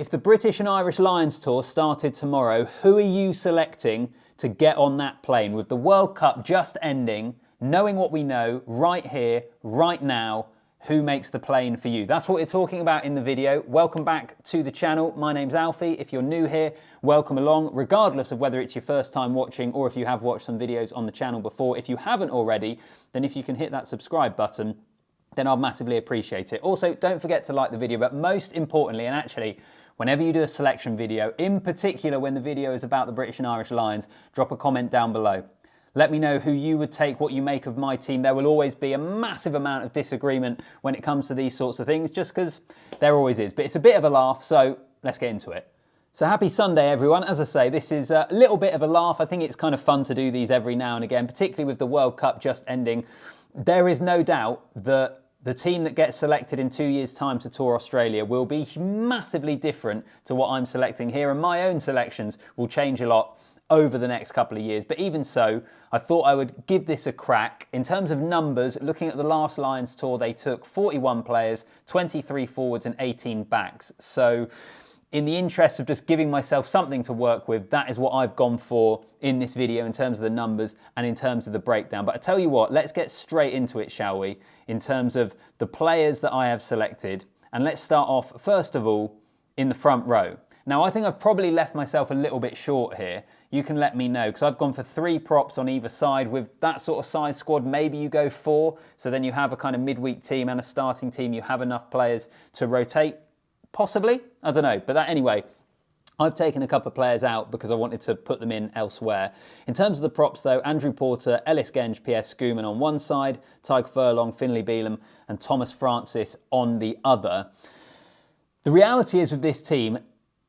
If the British and Irish Lions tour started tomorrow, who are you selecting to get on that plane? With the World Cup just ending, knowing what we know right here, right now, who makes the plane for you? That's what we're talking about in the video. Welcome back to the channel. My name's Alfie. If you're new here, welcome along, regardless of whether it's your first time watching or if you have watched some videos on the channel before. If you haven't already, then if you can hit that subscribe button, then I'll massively appreciate it. Also, don't forget to like the video, but most importantly, and actually, whenever you do a selection video, in particular when the video is about the British and Irish Lions, drop a comment down below. Let me know who you would take, what you make of my team. There will always be a massive amount of disagreement when it comes to these sorts of things, just because there always is. But it's a bit of a laugh, so let's get into it. So happy Sunday, everyone. As I say, this is a little bit of a laugh. I think it's kind of fun to do these every now and again, particularly with the World Cup just ending. There is no doubt that the team that gets selected in 2 years' time to tour Australia will be massively different to what I'm selecting here, and my own selections will change a lot over the next couple of years. But even so, I thought I would give this a crack. In terms of numbers, looking at the last Lions tour, they took 41 players, 23 forwards and 18 backs. So in the interest of just giving myself something to work with, that is what I've gone for in this video in terms of the numbers and in terms of the breakdown. But I tell you what, let's get straight into it, shall we? In terms of the players that I have selected. And let's start off, first of all, in the front row. Now, I think I've probably left myself a little bit short here. You can let me know, because I've gone for 3 props on either side. With that sort of size squad, maybe you go 4. So then you have a kind of midweek team and a starting team. You have enough players to rotate. Possibly, I don't know. But anyway, I've taken a couple of players out because I wanted to put them in elsewhere. In terms of the props though, Andrew Porter, Ellis Genge, P.S. Schoeman on one side, Tadhg Furlong, Finlay Bealham and Thomas Francis on the other. The reality is with this team,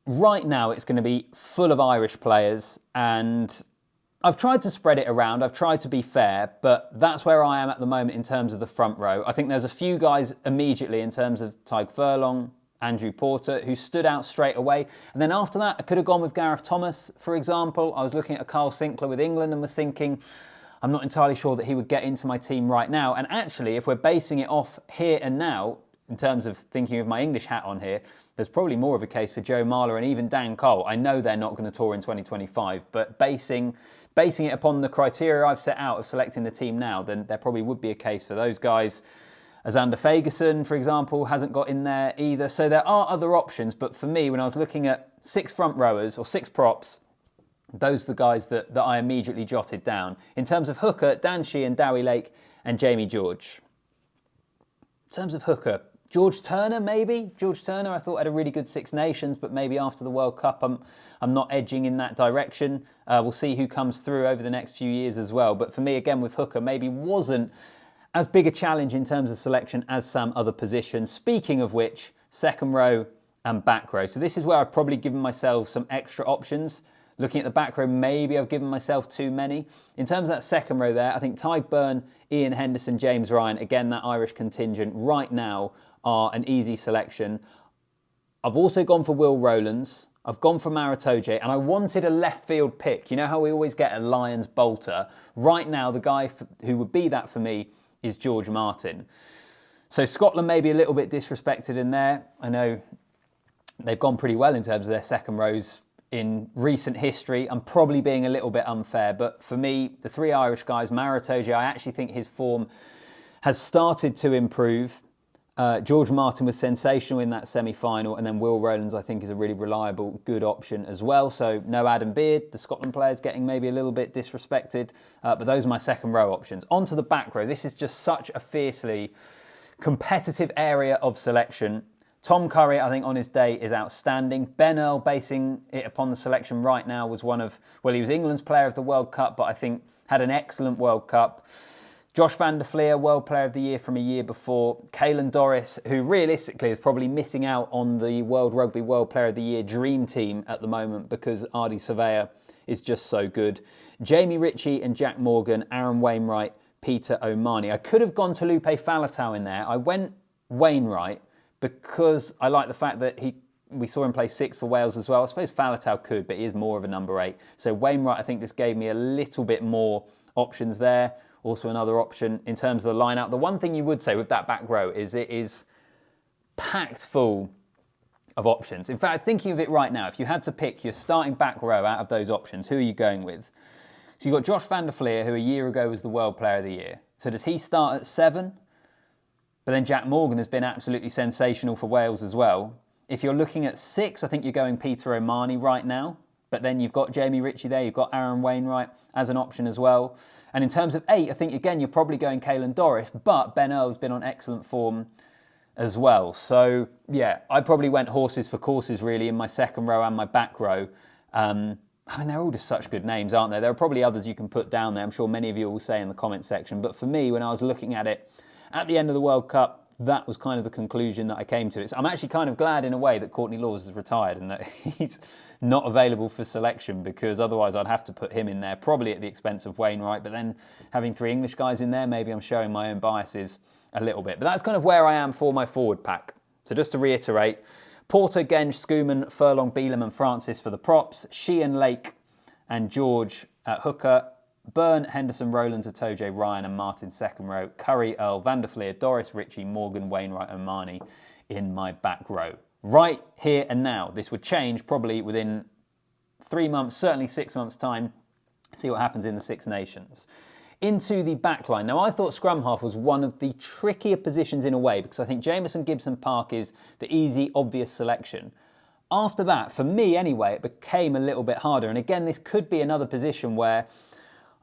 right now it's going to be full of Irish players, and I've tried to spread it around, I've tried to be fair, but that's where I am at the moment in terms of the front row. I think there's a few guys immediately in terms of Tadhg Furlong, Andrew Porter, who stood out straight away. And then after that, I could have gone with Gareth Thomas, for example. I was looking at Carl Sinclair with England and was thinking, I'm not entirely sure that he would get into my team right now. And actually, if we're basing it off here and now, in terms of thinking of my English hat on here, there's probably more of a case for Joe Marler and even Dan Cole. I know they're not going to tour in 2025, but basing it upon the criteria I've set out of selecting the team now, then there probably would be a case for those guys. Xander Fagerson, for example, hasn't got in there either. So there are other options, but for me, when I was looking at 6 front rowers or 6 props, those are the guys that I immediately jotted down. In terms of hooker, Dan Sheehan, Dowie Lake and Jamie George. In terms of hooker, George Turner, maybe? George Turner, I thought had a really good Six Nations, but maybe after the World Cup, I'm not edging in that direction. We'll see who comes through over the next few years as well. But for me, again, with hooker, maybe wasn't as big a challenge in terms of selection as some other positions. Speaking of which, second row and back row. So this is where I've probably given myself some extra options. Looking at the back row, maybe I've given myself too many. In terms of that second row there, I think Tadhg Beirne, Ian Henderson, James Ryan, again, that Irish contingent right now are an easy selection. I've also gone for Will Rowlands. I've gone for Maritoje, and I wanted a left field pick. You know how we always get a Lions bolter? Right now, the guy who would be that for me is George Martin. So Scotland may be a little bit disrespected in there. I know they've gone pretty well in terms of their second rows in recent history. I'm probably being a little bit unfair, but for me, the 3 Irish guys, Maritoje, I actually think his form has started to improve. George Martin was sensational in that semi-final, and then Will Rowlands I think is a really reliable, good option as well. So no Adam Beard, the Scotland players getting maybe a little bit disrespected, but those are my second row options. On to the back row. This is just such a fiercely competitive area of selection. Tom Curry, I think on his day is outstanding. Ben Earl, basing it upon the selection right now, was he was England's player of the World Cup, but I think had an excellent World Cup. Josh van der Flier, World Player of the Year from a year before. Caelan Doris, who realistically is probably missing out on the World Rugby World Player of the Year dream team at the moment because Ardie Surveyor is just so good. Jamie Ritchie and Jack Morgan, Aaron Wainwright, Peter O'Mahony. I could have gone to Lupe Faletau in there. I went Wainwright because I like the fact that we saw him play 6 for Wales as well. I suppose Faletau could, but he is more of a number 8. So Wainwright, I think, just gave me a little bit more options there. Also another option in terms of the line-out. The one thing you would say with that back row is it is packed full of options. In fact, thinking of it right now, if you had to pick your starting back row out of those options, who are you going with? So you've got Josh van der Fleer, who a year ago was the World Player of the Year. So does he start at 7? But then Jack Morgan has been absolutely sensational for Wales as well. If you're looking at 6, I think you're going Peter O'Mahony right now. But then you've got Jamie Ritchie there, you've got Aaron Wainwright as an option as well. And in terms of 8, I think, again, you're probably going Caelan Doris, but Ben Earl's been on excellent form as well. So, yeah, I probably went horses for courses, really, in my second row and my back row. I mean, they're all just such good names, aren't they? There are probably others you can put down there. I'm sure many of you will say in the comment section. But for me, when I was looking at it at the end of the World Cup, that was kind of the conclusion that I came to. I'm actually kind of glad in a way that Courtney Lawes has retired and that he's not available for selection, because otherwise I'd have to put him in there, probably at the expense of Wainwright. But then having 3 English guys in there, maybe I'm showing my own biases a little bit. But that's kind of where I am for my forward pack. So just to reiterate, Porter, Genge, Schoeman, Furlong, Beelham and Francis for the props, Sheehan, Lake and George at hooker, Byrne, Henderson, Rowlands, Atoje, Ryan and Martin second row, Curry, Earl, van der Fleer, Doris, Ritchie, Morgan, Wainwright, O'Mahony in my back row. Right here and now, this would change probably within 3 months, certainly 6 months' time. See what happens in the Six Nations. Into the back line. Now, I thought scrum half was one of the trickier positions in a way, because I think Jamison Gibson Park is the easy, obvious selection. After that, for me anyway, it became a little bit harder. And again, this could be another position where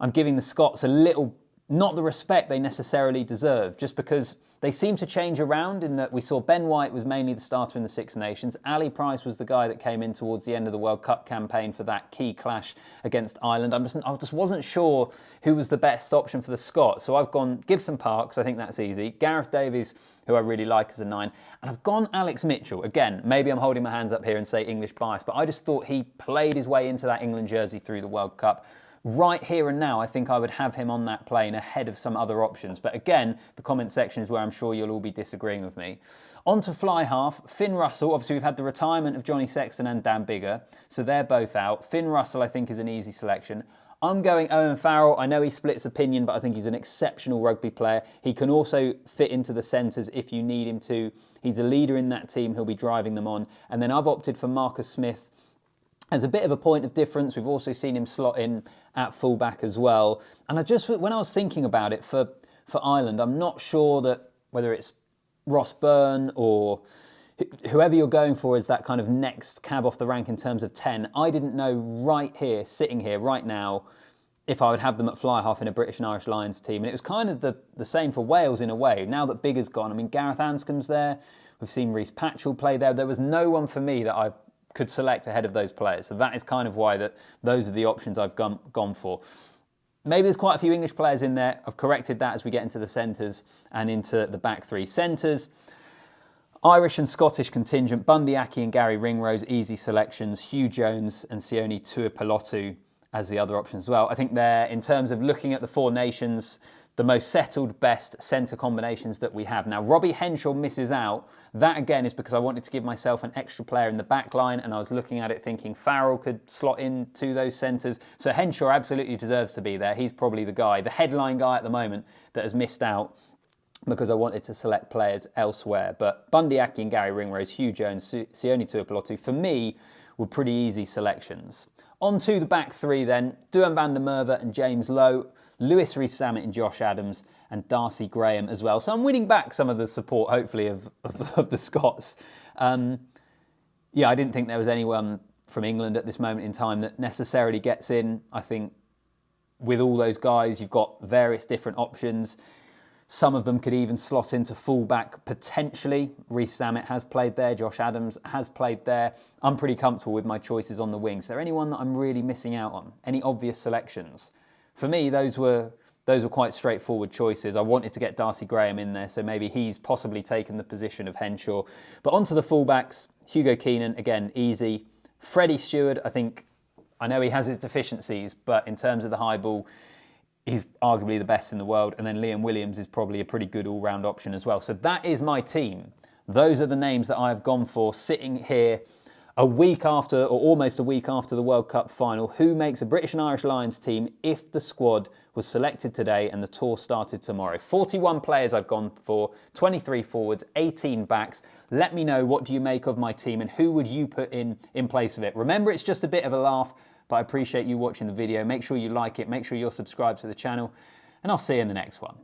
I'm giving the Scots a little, not the respect they necessarily deserve, just because they seem to change around in that we saw Ben White was mainly the starter in the Six Nations. Ali Price was the guy that came in towards the end of the World Cup campaign for that key clash against Ireland. I just wasn't sure who was the best option for the Scots. So I've gone Gibson Park, I think that's easy. Gareth Davies, who I really like as a 9. And I've gone Alex Mitchell. Again, maybe I'm holding my hands up here and say English bias, but I just thought he played his way into that England jersey through the World Cup. Right here and now, I think I would have him on that plane ahead of some other options. But again, the comment section is where I'm sure you'll all be disagreeing with me. On to fly half, Finn Russell. Obviously, we've had the retirement of Johnny Sexton and Dan Biggar, so they're both out. Finn Russell, I think, is an easy selection. I'm going Owen Farrell. I know he splits opinion, but I think he's an exceptional rugby player. He can also fit into the centres if you need him to. He's a leader in that team. He'll be driving them on. And then I've opted for Marcus Smith as a bit of a point of difference. We've also seen him slot in at fullback as well. And when I was thinking about it for Ireland, I'm not sure that whether it's Ross Byrne or whoever you're going for is that kind of next cab off the rank in terms of 10. I didn't know right here, sitting here right now, if I would have them at fly half in a British and Irish Lions team. And it was kind of the same for Wales in a way. Now that Biggar's gone, I mean, Gareth Anscombe's there. We've seen Reece Patchell play there. There was no one for me that I could select ahead of those players. So that is kind of why those are the options I've gone for. Maybe there's quite a few English players in there. I've corrected that as we get into the centres and into the back 3. Centres, Irish and Scottish contingent, Bundy Aki and Gary Ringrose, easy selections. Hugh Jones and Sione Tuipulotu as the other options as well. I think they're, in terms of looking at the 4 nations, the most settled, best centre combinations that we have. Now, Robbie Henshaw misses out. That, again, is because I wanted to give myself an extra player in the back line, and I was looking at it thinking Farrell could slot into those centres. So Henshaw absolutely deserves to be there. He's probably the guy, the headline guy at the moment, that has missed out because I wanted to select players elsewhere. But Bundy Aki and Gary Ringrose, Hugh Jones, Sione Tuipulotu, for me, were pretty easy selections. On to the back 3 then, Duhan van der Merwe and James Lowe, Lewis Rees-Zammit and Josh Adams, and Darcy Graham as well. So I'm winning back some of the support, hopefully, of the Scots. Yeah, I didn't think there was anyone from England at this moment in time that necessarily gets in. I think with all those guys, you've got various different options. Some of them could even slot into fullback potentially. Rees-Zammit has played there. Josh Adams has played there. I'm pretty comfortable with my choices on the wings. Is there anyone that I'm really missing out on? Any obvious selections? For me, those were quite straightforward choices. I wanted to get Darcy Graham in there, so maybe he's possibly taken the position of Henshaw. But onto the fullbacks, Hugo Keenan, again, easy. Freddie Stewart, I know he has his deficiencies, but in terms of the high ball, he's arguably the best in the world. And then Liam Williams is probably a pretty good all-round option as well. So that is my team. Those are the names that I have gone for sitting here a week after, or almost a week after the World Cup final, who makes a British and Irish Lions team if the squad was selected today and the tour started tomorrow? 41 players I've gone for, 23 forwards, 18 backs. Let me know, what do you make of my team and who would you put in place of it? Remember, it's just a bit of a laugh, but I appreciate you watching the video. Make sure you like it, make sure you're subscribed to the channel, and I'll see you in the next one.